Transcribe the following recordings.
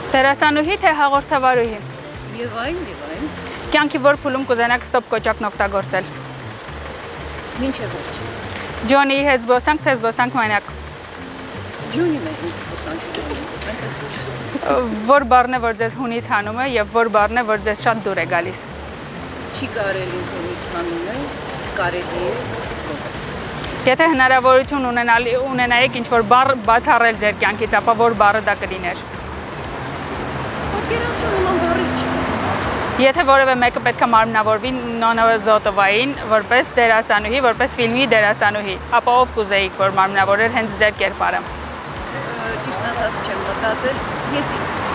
Դերասանուհի թե հաղորդավարուհի։ Եվ այն։ Կյանքի որ փուլում կուզենաք ստոպ կոճակն օգտագործել։ Մինչև վերջ։ Ջոնիի հետ զբոսանք թե զբոսանք մանյակ։ Ջոնին է ինձ զբոսանքի դնում, այնպես ոչ։ Որ բառն է, որ ձեզ հունից հանում է եւ որ բառն է, որ ձեզ շատ դուր է գալիս։ Չի կարելի հունից հանում է, կարելի է։ Եթե հնարավորություն ունենայիք ինչ-որ բառ բացառել ձեր կյանքից, ապա որ բառը դա կլիներ։ Պատկերացրու նման բառեր չի։ Եթե որևէ մեկը պետք է մարմնավորվի Նոնո Զոտովային որպես դերասանուհի, որպես ֆիլմի դերասանուհի, ապա ով կուզեիք, որ մարմնավորեր հենց ձեր կերպարը։ Ճիշտ ասած չեմ մտածել, ես ինքս։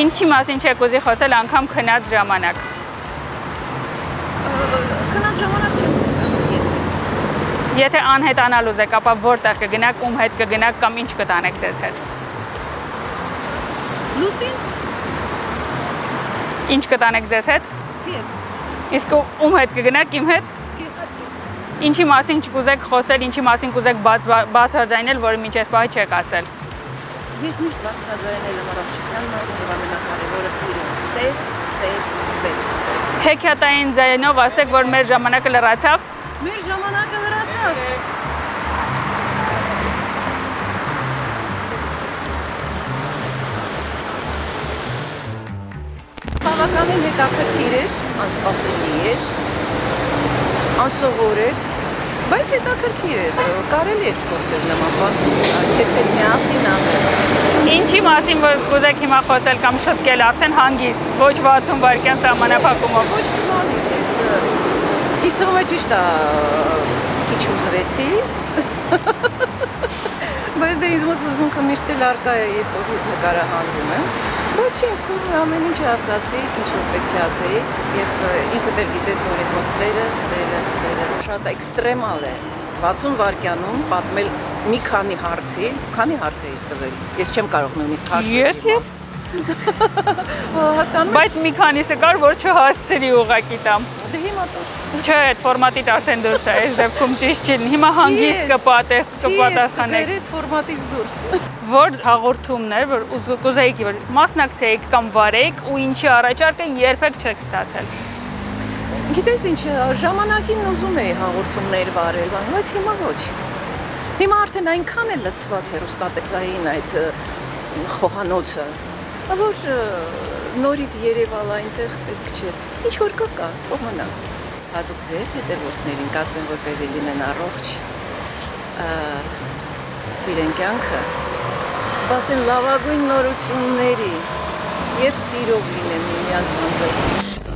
Ինչի մասին չեք ուզի խոսել անգամ քնած ժամանակ։ Քնած ժամանակ չեմ խոսացել երբեք։ Եթե անհետանալ ուզեք, ապա որտեղ կգնաք, ում հետ կգնաք կամ ինչ կտանեք ձեզ հետ։ Լուսին։ Ինչ կտանեք ձեզ հետ։ Ես։ Իսկ ում հետ կգնաք, իմ հետ։ Ինչի մասին չկուզեք խոսել, ինչի մասին կուզեք բացարձայնել, որը մինչ այս պահի չեք ասել։ Ես միշտ բացարձայնել եմ առողջության մասին եւ ամենակարևորը սիրում։ Սեր։ Հեքիաթային ձայնով ասեք, որ մեր ժամանակը լրացավ։ Մեր ժամանակը լրացավ։ Բավականին հետաքրքիր էր, անսպասելի էր, անսովոր էր, բայց հետաքրքիր էր, կարելի էր փորձել նման բան քեզ հետ միասին անել։ Ինչի մասին որ կուզեք հիմա խոսել կամ շտկել արդեն հանգիստ, ոչ 60 վայրկյան սահմանափակումով։ Ոչ բանից ես թվում է ճիշտ է քիչ ուզվեցի, բայց դե ինձ մոտ ուզմունքը միշտ էլ արկա է, երբ որ ես նկարահանվում եմ, բայց չի ինձ թվում է ամեն ինչ ասացի, ինչ որ պետք է ասեի եւ ինքդ էլ գիտես, որ ինձ մոտ սերը շատ էքստրեմալ է 60 վայրկյանում պատմել մի քանի հարցի էր տվել, ես չեմ կարող նույնիսկ հաշվել։ Հասկանում Բայց մի քանիսը կար, որ չհասցրի ուղղակի տամ։ Դե հիմա դու։ Չէ, այդ ֆորմատից արդեն դուրս է, այս դեպքում ճիշտ չի։ Հիմա հանգիստ կպատասխանեք։ Կերես ֆորմատից դուրս։ Որ հաղորդումներ, որ կուզեիք, որ մասնակցեիք կամ վարեիք ու ինչի առաջարկը երբեք չեք ստացել։ Գիտես ինչ, ժամանակին ուզում էի հաղորդումներ վարել, բայց հիմա ոչ։ Հիմա արդեն այնքան է լցված հեռուստատեսային այդ խոհանոցը, որ նորից երևալ այնտեղ պետք չէ։ Ինչ որ կա, թող մնա։ Հատուկ ձեր հետևորդներին կասեմ, որպեսզի լինեն առողջ, սիրեն կյանքը, սպասեն լավագույն նորությունների եւ սիրով լինեն միմյանց հանդեպ։